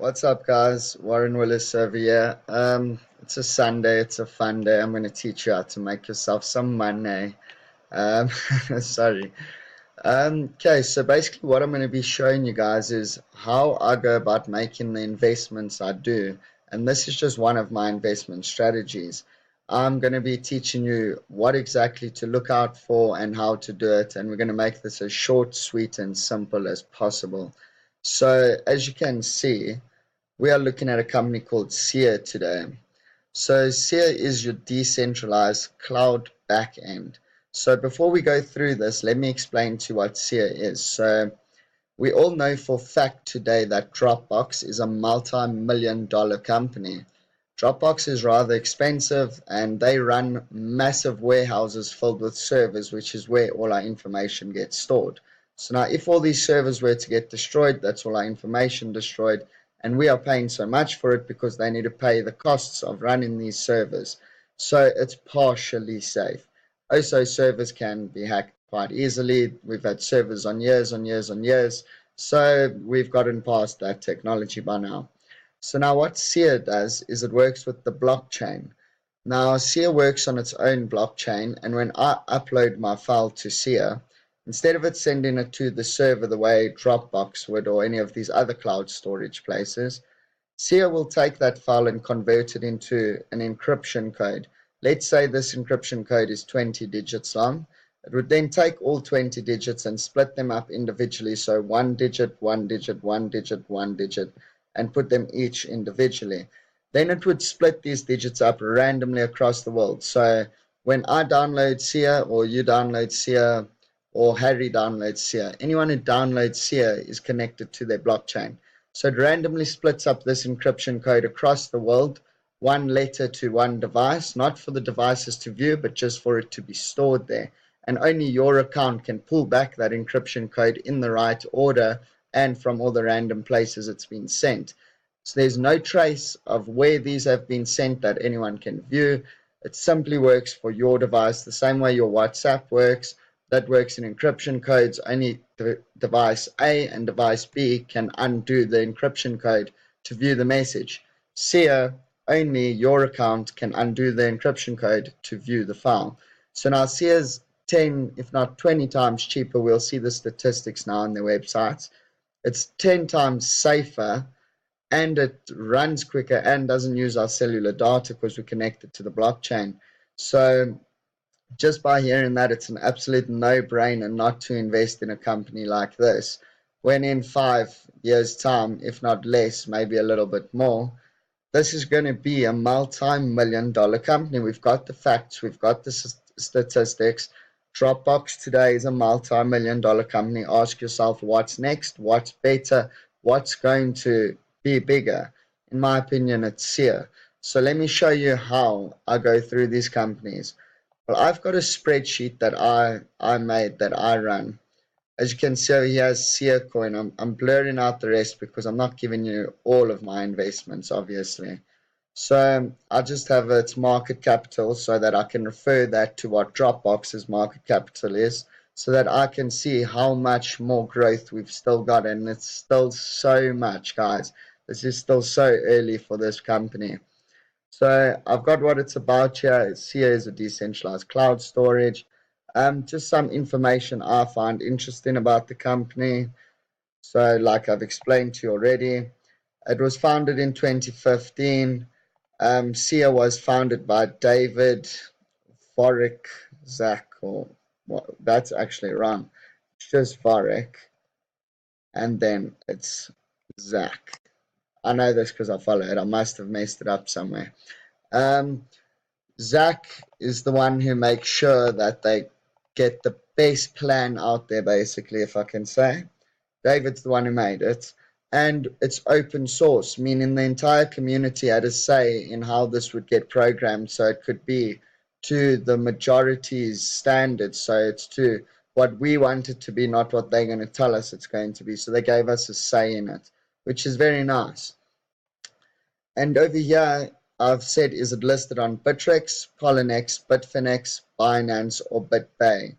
What's up, guys? Warren Willis over here. It's a Sunday. It's a fun day. I'm going to teach you how to make yourself some money. Um, sorry. Okay, so basically, what I'm going to be showing you guys is how I go about making the investments I do. And this is just one of my investment strategies. I'm going to be teaching you what exactly to look out for and how to do it. And we're going to make this as short, sweet, and simple as possible. So, as you can see, we are looking at a company called Seer today. So Seer is your decentralized cloud backend. So before we go through this, let me explain to you what Seer is. So we all know for a fact today that Dropbox is a multi-million dollar company. Dropbox is rather expensive and they run massive warehouses filled with servers, which is where all our information gets stored. So now if all these servers were to get destroyed, that's all our information destroyed, and we are paying so much for it because they need to pay the costs of running these servers. So it's partially safe. Also, servers can be hacked quite easily. We've had servers on years, on years, on years. So we've gotten past that technology by now. So now what Seer does is it works with the blockchain. Now Seer works on its own blockchain, and when I upload my file to Seer, instead of it sending it to the server the way Dropbox would or any of these other cloud storage places, Seer will take that file and convert it into an encryption code. Let's say this encryption code is 20 digits long. It would then take all 20 digits and split them up individually. So one digit, one digit, one digit, one digit, and put them each individually. Then it would split these digits up randomly across the world. So when I download Seer, or you download Seer, or Harry downloads Seer, anyone who downloads Seer is connected to their blockchain. So it randomly splits up this encryption code across the world, one letter to one device, not for the devices to view, but just for it to be stored there. And only your account can pull back that encryption code in the right order and from all the random places it's been sent. So there's no trace of where these have been sent that anyone can view. It simply works for your device the same way your WhatsApp works. That works in encryption codes. Only device A and device B can undo the encryption code to view the message. Seer, only your account can undo the encryption code to view the file. So now Seer's 10, if not 20 times cheaper. We'll see the statistics now on their websites. It's 10 times safer, and it runs quicker and doesn't use our cellular data because we're connected to the blockchain. So just by hearing that, it's an absolute no-brainer not to invest in a company like this, when in 5 years' time, if not less, maybe a little bit more, this is going to be a multi-million dollar company. We've got the facts, we've got the statistics. Dropbox today is a multi-million dollar company. Ask yourself what's next, what's better, what's going to be bigger. In my opinion, it's Seer. So let me show you how I go through these companies. Well, I've got a spreadsheet that I made, that I run. As you can see over here, Seer Coin. I'm blurring out the rest because I'm not giving you all of my investments, obviously. So I just have its market capital so that I can refer that to what Dropbox's market capital is, so that I can see how much more growth we've still got. And it's still so much, guys. This is still so early for this company. So I've got what it's about here. Seer is a decentralized cloud storage. Just some information I find interesting about the company. So like I've explained to you already, it was founded in 2015. Seer was founded by David Vorik Zak, or what, that's actually wrong. It's just Vorik, and then it's Zak. I know this because I follow it. I must have messed it up somewhere. Um, Zach is the one who makes sure that they get the best plan out there, basically, if I can say. David's the one who made it. And it's open source, meaning the entire community had a say in how this would get programmed. So it could be to the majority's standards. So it's to what we want it to be, not what they're going to tell us it's going to be. So they gave us a say in it, which is very nice. And over here, I've said, is it listed on Bittrex, Poloniex, Bitfinex, Binance, or BitPay?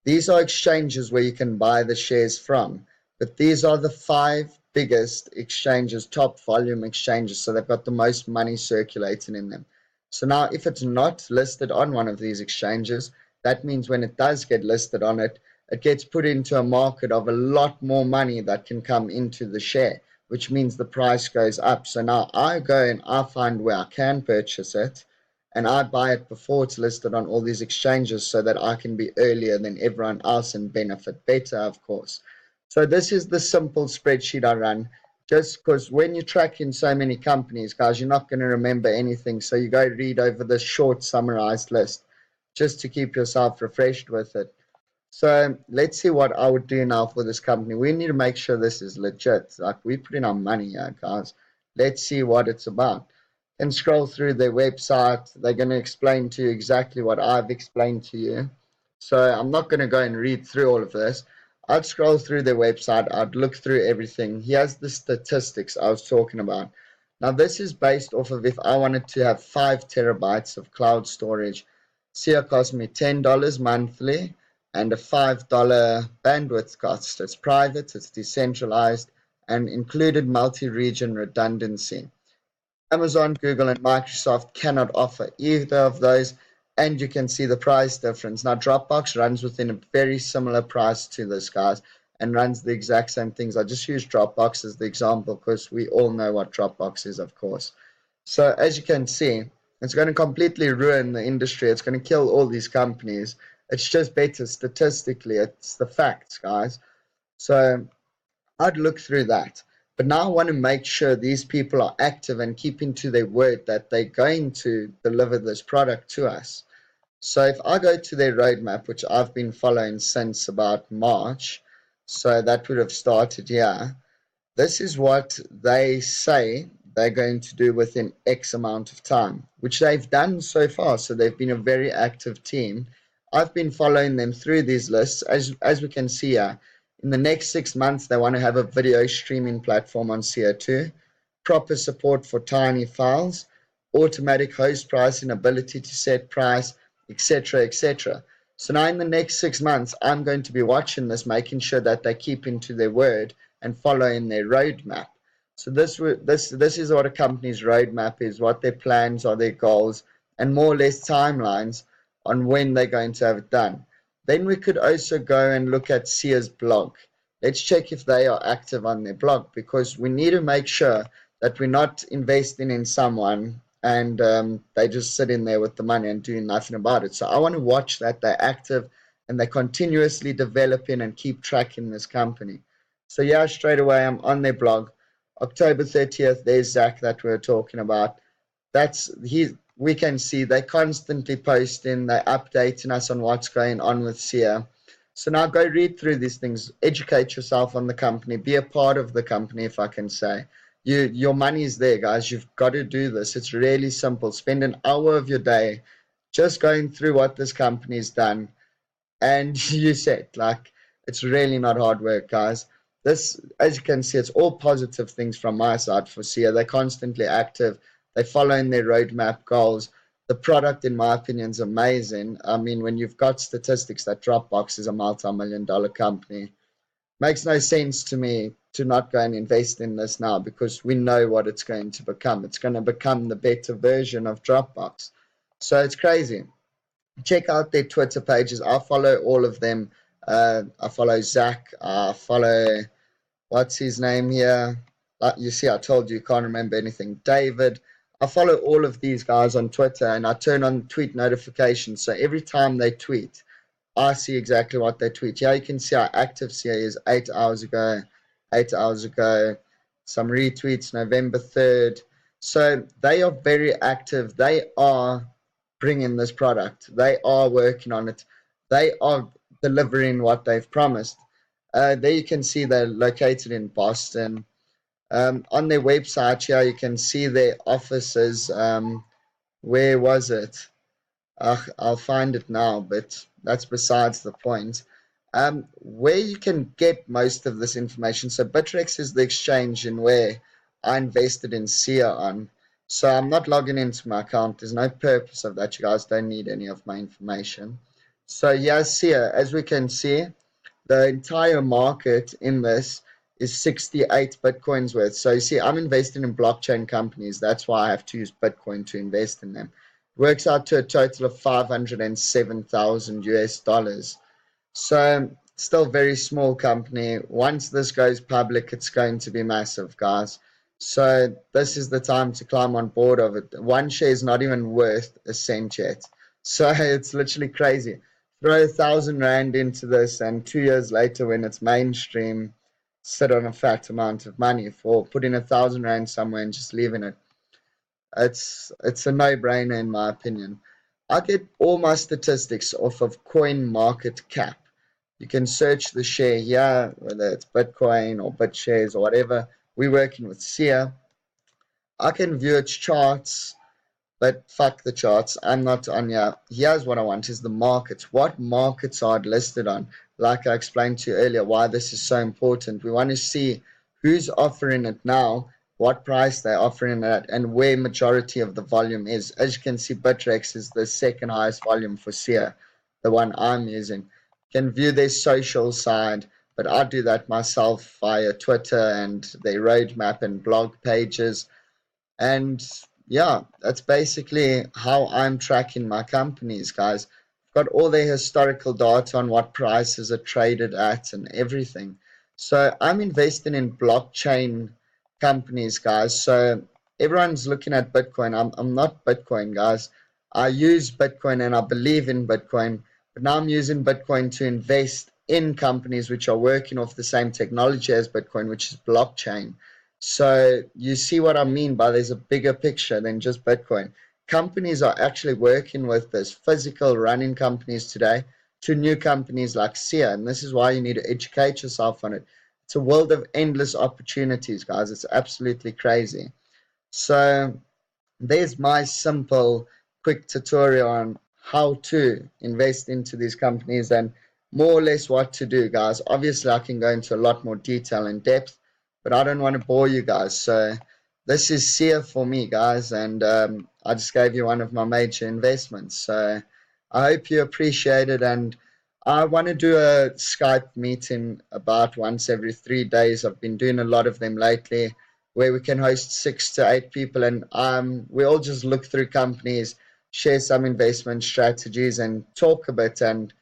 These are exchanges where you can buy the shares from. But these are the 5 biggest exchanges, top volume exchanges, so they've got the most money circulating in them. So now if it's not listed on one of these exchanges, that means when it does get listed on it, it gets put into a market of a lot more money that can come into the share, which means the price goes up. So now I go and I find where I can purchase it, and I buy it before it's listed on all these exchanges so that I can be earlier than everyone else and benefit better, of course. So this is the simple spreadsheet I run. Just because when you're tracking so many companies, guys, you're not going to remember anything. So you go read over the short summarized list just to keep yourself refreshed with it. So let's see what I would do now for this company. We need to make sure this is legit. Like we put in our money here, guys. Let's see what it's about. And scroll through their website. They're going to explain to you exactly what I've explained to you. So I'm not going to go and read through all of this. I'd scroll through their website. I'd look through everything. Here's the statistics I was talking about. Now this is based off of if I wanted to have 5 terabytes of cloud storage. SIA cost me $10 monthly and a $5 bandwidth cost. It's private, it's decentralized, and included multi-region redundancy. Amazon, Google, and Microsoft cannot offer either of those, and you can see the price difference. Now, Dropbox runs within a very similar price to this, guys, and runs the exact same things. I just use Dropbox as the example because we all know what Dropbox is, of course. So, as you can see, it's going to completely ruin the industry. It's going to kill all these companies. It's just better statistically. It's the facts, guys. So, I'd look through that. But now I want to make sure these people are active and keeping to their word that they're going to deliver this product to us. So if I go to their roadmap, which I've been following since about March, so that would have started here. This is what they say they're going to do within X amount of time, which they've done so far. So they've been a very active team. I've been following them through these lists. As we can see here, in the next 6 months, they want to have a video streaming platform on CO2, proper support for tiny files, automatic host pricing, ability to set price, etc., etc. So now in the next 6 months, I'm going to be watching this, making sure that they keep into their word and following their roadmap. So this is what a company's roadmap is, what their plans are, their goals, and more or less timelines on when they're going to have it done. Then we could also go and look at SIA's blog. Let's check if they are active on their blog, because we need to make sure that we're not investing in someone and they just sit in there with the money and doing nothing about it. So I want to watch that they're active and they're continuously developing and keep tracking this company. So yeah, straight away I'm on their blog. October 30th, there's Zach that we were talking about. We can see they're constantly posting, they're updating us on what's going on with SIA. So now go read through these things, educate yourself on the company, be a part of the company, if I can say. Your money is there, guys. You've got to do this. It's really simple. Spend an hour of your day just going through what this company's done, and you set. Like, it's really not hard work, guys. This, as you can see, it's all positive things from my side for SIA. They're constantly active. They're following their roadmap goals. The product, in my opinion, is amazing. I mean, when you've got statistics that Dropbox is a multi-million-dollar company, makes no sense to me to not go and invest in this now, because we know what it's going to become. It's going to become the better version of Dropbox. So it's crazy. Check out their Twitter pages. I follow all of them. I follow Zach. I follow, what's his name here? You see, I told you, can't remember anything. David. I follow all of these guys on Twitter, and I turn on tweet notifications. So every time they tweet, I see exactly what they tweet. Yeah, you can see how active CA is 8 hours ago, 8 hours ago. Some retweets November 3rd. So they are very active. They are bringing this product. They are working on it. They are delivering what they've promised. There you can see they're located in Boston. On their website here, you can see their offices. Where was it? I'll find it now, but that's besides the point. Where you can get most of this information. So Bittrex is the exchange in where I invested in SIA on. So I'm not logging into my account. There's no purpose of that. You guys don't need any of my information. So yeah, SIA, as we can see, the entire market in this is 68 Bitcoins worth. So you see, I'm investing in blockchain companies. That's why I have to use Bitcoin to invest in them. It works out to a total of 507,000 US dollars. So still very small company. Once this goes public, it's going to be massive, guys. So this is the time to climb on board of it. One share is not even worth a cent yet. So it's literally crazy. Throw 1,000 rand into this, and 2 years later, when it's mainstream, sit on a fat amount of money for putting 1,000 rand somewhere and just leaving it. It's a no-brainer in my opinion. I get all my statistics off of Coin Market Cap. You can search the share here, whether it's Bitcoin or BitShares or whatever. We're working with SEA. I can view its charts, but fuck the charts. I'm not on here. Here's what I want is the markets. What markets are it listed on? Like I explained to you earlier, why this is so important. We want to see who's offering it now, what price they're offering it at, and where majority of the volume is. As you can see, Bittrex is the second highest volume for SEA, the one I'm using. You can view their social side, but I do that myself via Twitter and their roadmap and blog pages. And yeah, that's basically how I'm tracking my companies, guys. I've got all their historical data on what prices are traded at and everything. So I'm investing in blockchain companies, guys. So everyone's looking at Bitcoin. I'm not Bitcoin, guys. I use Bitcoin and I believe in Bitcoin, but now I'm using Bitcoin to invest in companies which are working off the same technology as Bitcoin, which is blockchain. So you see what I mean by there's a bigger picture than just Bitcoin. Companies are actually working with this physical running companies today to new companies like SEA, and this is why you need to educate yourself on it. It's a world of endless opportunities, guys. It's absolutely crazy. So there's my simple, quick tutorial on how to invest into these companies and more or less what to do, guys. Obviously, I can go into a lot more detail and depth, but I don't want to bore you guys. So this is SEA for me, guys, and I just gave you one of my major investments. So I hope you appreciate it, and I want to do a Skype meeting about once every 3 days. I've been doing a lot of them lately where we can host 6 to 8 people, and we all just look through companies, share some investment strategies, and talk a bit and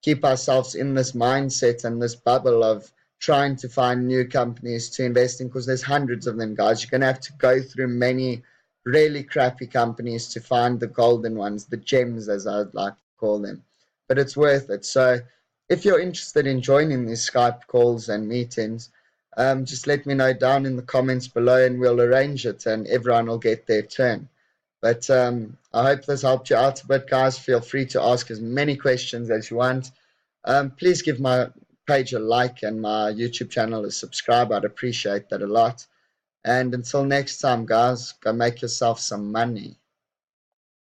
keep ourselves in this mindset and this bubble of trying to find new companies to invest in because there's hundreds of them, guys. You're going to have to go through many really crappy companies to find the golden ones, the gems, as I'd like to call them. But it's worth it. So if you're interested in joining these Skype calls and meetings, just let me know down in the comments below and we'll arrange it and everyone will get their turn. But I hope this helped you out a bit, guys. Feel free to ask as many questions as you want. Please give my page a like and my YouTube channel a subscribe. I'd appreciate that a lot. And until next time, guys, go make yourself some money.